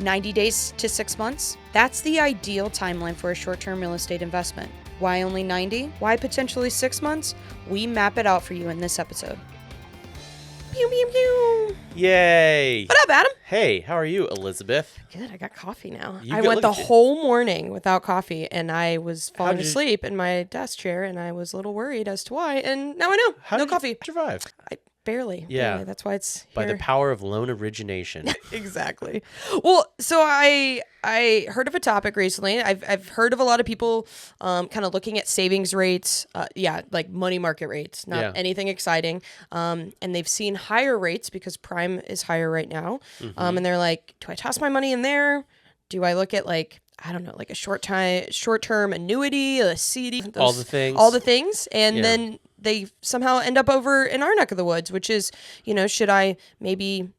90 days to 6 months? That's the ideal timeline for a short-term real estate investment. Why only 90? Why potentially 6 months? We map it out for you in this episode. Pew, pew, pew. Yay! What up, Adam? Hey, how are you, Elizabeth? Good, I got coffee now. You I got- went look the at you. whole morning without coffee, and I was falling did you- asleep in my desk chair, and I was a little worried as to why, and now I know. How No did you coffee. survive? Barely. Yeah. Barely. That's why it's By here. the power of loan origination. Exactly. Well, so I heard of a topic recently. I've heard of a lot of people kind of looking at savings rates, like money market rates, not Yeah. anything exciting. And they've seen higher rates because prime is higher right now. And they're like, do I toss my money in there? Do I look at like a short-term annuity, a CD, All the things. all the things, and Yeah. then they somehow end up over in our neck of the woods, which is, should I maybe,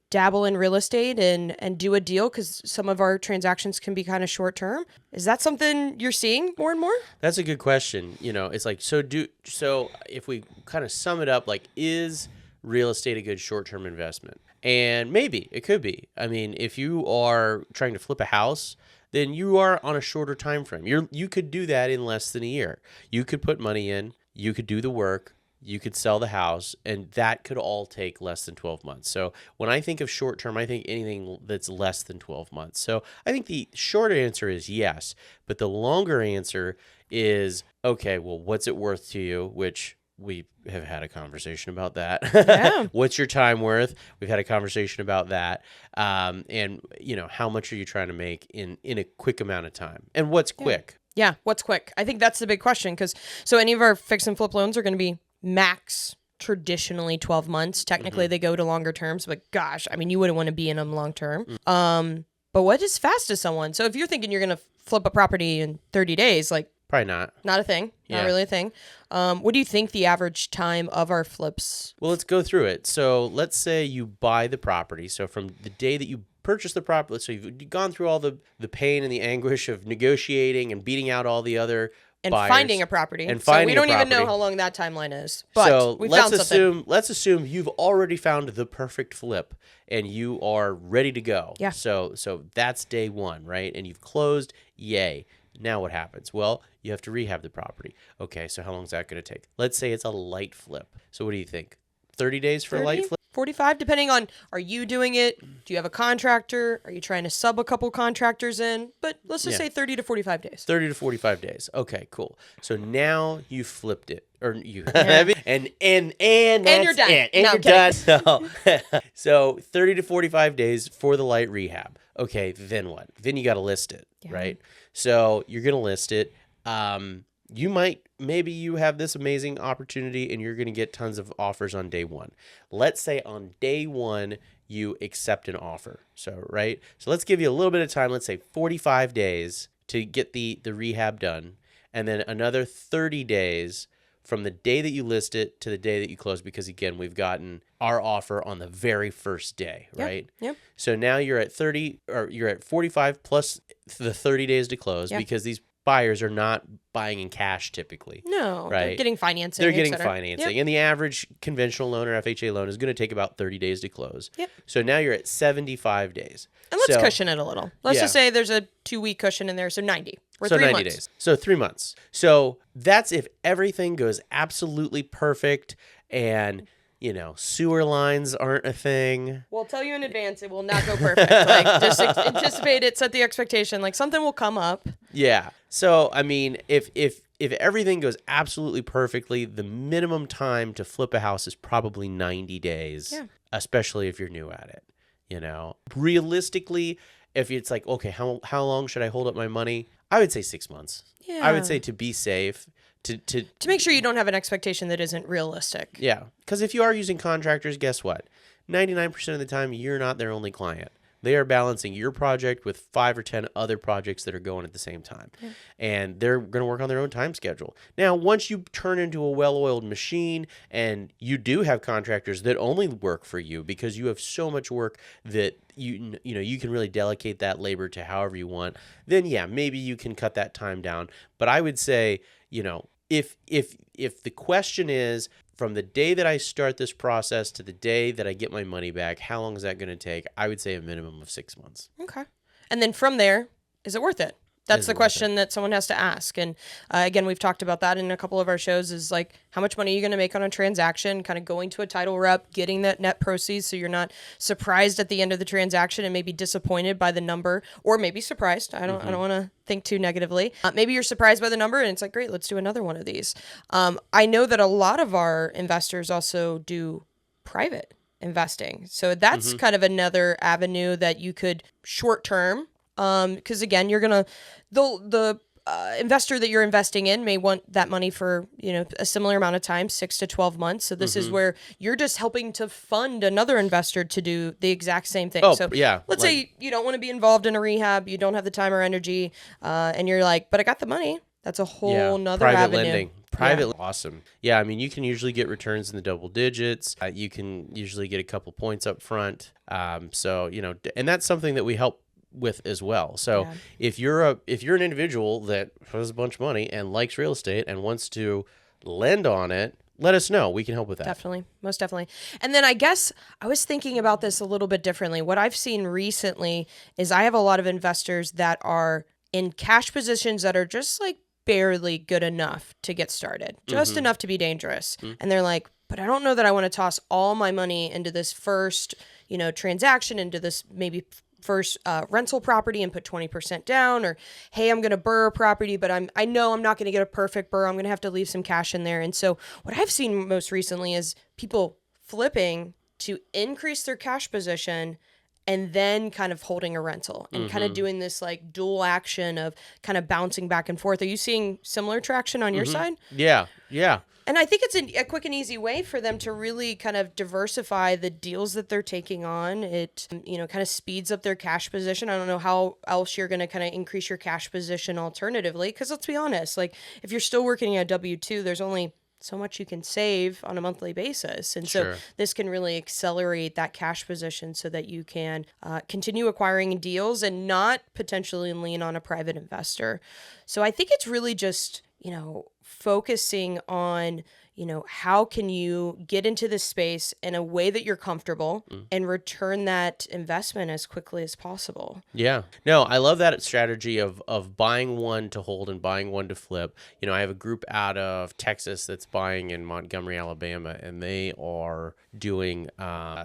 dabble in real estate and do a deal because some of our transactions can be kind of short term? Is that something you're seeing more and more? That's a good question. It's like, so if we kind of sum it up, like, is real estate a good short-term investment? And maybe it could be. I mean, if you are trying to flip a house, then you are on a shorter time frame. You could do that in less than a year. You could put money in, you could do the work, you could sell the house, and that could all take less than 12 months. So when I think of short term, I think anything that's less than 12 months. So I think the short answer is yes, but the longer answer is, okay, well, what's it worth to you? Which we have had a conversation about that. Yeah. What's your time worth? We've had a conversation about that. And how much are you trying to make in a quick amount of time? And what's quick? Yeah. What's quick? I think that's the big question so any of our fix and flip loans are going to be max traditionally 12 months. Technically they go to longer terms, but gosh, I mean, you wouldn't want to be in them long term. But what is fast to someone? So if you're thinking you're going to flip a property in 30 days, like Probably not. not a thing, not Yeah. really a thing. What do you think the average time of our flips? Well, let's go through it. So let's say you buy the property. So from the day that you purchase the property, so you've gone through all the pain and the anguish of negotiating and beating out all the other And buyers. finding a property. And So we finding a don't even know property. how long that timeline is. But So we found something. let's assume you've already found the perfect flip and you are ready to go. Yeah. So that's day one, right? And you've closed. Yay. Now what happens? Well, you have to rehab the property. Okay, so how long is that going to take? Let's say it's a light flip. So what do you think? 30 days for a light 30, flip? 45, depending on, are you doing it? Do you have a contractor? Are you trying to sub a couple contractors in? But let's just Yeah. say 30 to 45 days. 30 to 45 days. Okay, cool. So now you flipped it. Or you Yeah. and that's you're done. it. And No, you're done. So 30 to 45 days for the light rehab. Okay, then what? Then you got to list it, Yeah. right? So you're going to list it. Maybe you have this amazing opportunity and you're going to get tons of offers on day one. Let's say on day one, you accept an offer. So, right? So let's give you a little bit of time. Let's say 45 days to get the rehab done. And then another 30 days from the day that you list it to the day that you close, because again, we've gotten our offer on the very first day, Yep, right? yep. So now you're at 30 or you're at 45 plus the 30 days to close Yeah. because these buyers are not buying in cash typically. No, they're Right. getting financing. They're et getting cetera. financing. Yep. And the average conventional loan or FHA loan is going to take about 30 days to close. Yep. So now you're at 75 days. And let's So- cushion it a little. Let's Yeah. just say there's a 2-week cushion in there, so 90. Or So 3 90 months. days. So 3 months. So that's if everything goes absolutely perfect and, sewer lines aren't a thing. We'll tell you in advance it will not go perfect. Like, just anticipate it, set the expectation. Like, something will come up. Yeah. So, I mean, if everything goes absolutely perfectly, the minimum time to flip a house is probably 90 days, Yeah. especially if you're new at it. Realistically, if it's like, okay, how long should I hold up my money? I would say 6 months. Yeah. I would say to be safe, to make sure you don't have an expectation that isn't realistic. yeah. Because if you are using contractors, guess what? 99% of the time, you're not their only client. They are balancing your project with 5 or 10 other projects that are going at the same time. Yeah. And they're going to work on their own time schedule. Now, once you turn into a well-oiled machine and you do have contractors that only work for you because you have so much work that you can really delegate that labor to however you want, then yeah, maybe you can cut that time down. But I would say, if the question is from the day that I start this process to the day that I get my money back, how long is that going to take? I would say a minimum of 6 months. Okay. And then from there, is it worth it? That's Is the it worth question that someone has to ask. And again, we've talked about that in a couple of our shows, is like, how much money are you going to make on a transaction, kind of going to a title rep, getting that net proceeds so you're not surprised at the end of the transaction and maybe disappointed by the number, or maybe surprised. I don't want to think too negatively. Maybe you're surprised by the number and it's like, great, let's do another one of these. I know that a lot of our investors also do private investing. So that's kind of another avenue that you could short term. Because again, you're gonna the investor that you're investing in may want that money for a similar amount of time, 6 to 12 months. So this is where you're just helping to fund another investor to do the exact same thing. Oh, so yeah, let's say you don't want to be involved in a rehab, you don't have the time or energy, and you're like, but I got the money. That's a whole nother private avenue. lending. Awesome. Yeah, I mean, you can usually get returns in the double digits. You can usually get a couple points up front. So and that's something that we help with as well. So if you're an individual that has a bunch of money and likes real estate and wants to lend on it, let us know. We can help with that. Definitely. Most definitely. And then I guess I was thinking about this a little bit differently. What I've seen recently is I have a lot of investors that are in cash positions that are just like barely good enough to get started, just enough to be dangerous. And they're like, but I don't know that I want to toss all my money into this first, transaction, into this maybe first rental property and put 20% down, or hey, I'm going to burr a property, but I know I'm not going to get a perfect burr. I'm going to have to leave some cash in there. And so what I've seen most recently is people flipping to increase their cash position and then kind of holding a rental and kind of doing this like dual action of kind of bouncing back and forth. Are you seeing similar traction on your side? Yeah. And I think it's a quick and easy way for them to really kind of diversify the deals that they're taking on. It, kind of speeds up their cash position. I don't know how else you're going to kind of increase your cash position alternatively. Because let's be honest, like if you're still working at W-2, there's only so much you can save on a monthly basis. And so this can really accelerate that cash position so that you can continue acquiring deals and not potentially lean on a private investor. So I think it's really just, focusing on, how can you get into this space in a way that you're comfortable and return that investment as quickly as possible. Yeah. No, I love that strategy of buying one to hold and buying one to flip. I have a group out of Texas that's buying in Montgomery, Alabama, and they are doing,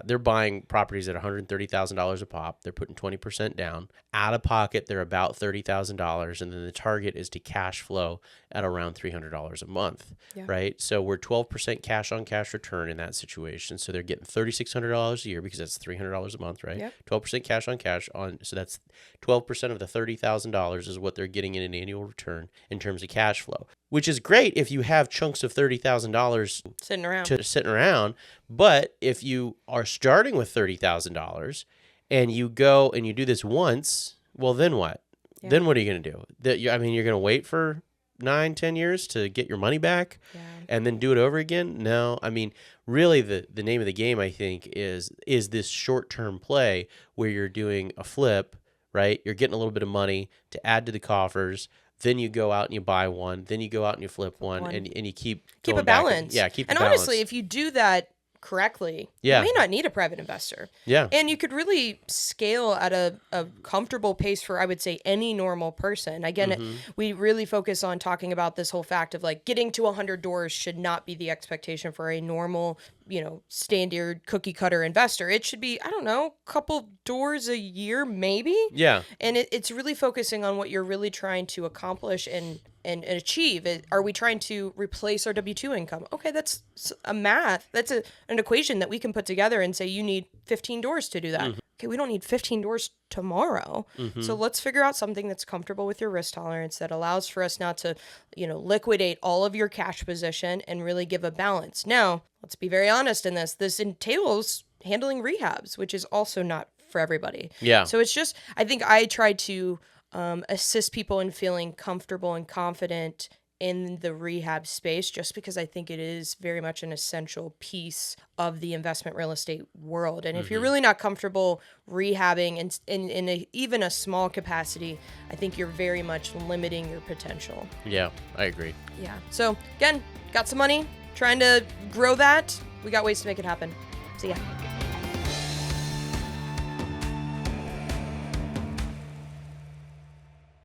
they're buying properties at $130,000 a pop. They're putting 20% down. Out of pocket, they're about $30,000. And then the target is to cash flow at around $300 a month, right? So we're 12% cash on cash return in that situation. So they're getting $3,600 a year because that's $300 a month, right? Yep. 12% cash on cash so that's 12% of the $30,000 is what they're getting in an annual return in terms of cash flow, which is great if you have chunks of $30,000 sitting around. But if you are starting with $30,000 and you go and you do this once, well, then what? Yeah. Then what are you going to do? You're going to wait for 9-10 years to get your money back and then do it over again? No. Really the name of the game, I think, is this short-term play where you're doing a flip, right? You're getting a little bit of money to add to the coffers. Then you go out and you buy one. Then you go out and you flip one. And you keep a balance. Keep a balance. And honestly, if you do that correctly, you may not need a private investor. Yeah. And you could really scale at a comfortable pace for, I would say, any normal person. Again, we really focus on talking about this whole fact of like getting to 100 doors should not be the expectation for a normal, standard cookie cutter investor. It should be, I don't know, a couple doors a year, maybe. Yeah. And it's really focusing on what you're really trying to accomplish and achieve. Are we trying to replace our W-2 income? Okay, that's a math. That's an equation that we can put together and say you need 15 doors to do that. Okay, we don't need 15 doors tomorrow. So let's figure out something that's comfortable with your risk tolerance that allows for us not to, liquidate all of your cash position and really give a balance. Now, let's be very honest in this. This entails handling rehabs, which is also not for everybody. Yeah. So it's just, I think I try to assist people in feeling comfortable and confident in the rehab space, just because I think it is very much an essential piece of the investment real estate world. And if you're really not comfortable rehabbing in even a small capacity, I think you're very much limiting your potential. Yeah, I agree. Yeah. So again, got some money, trying to grow that. We got ways to make it happen. See ya.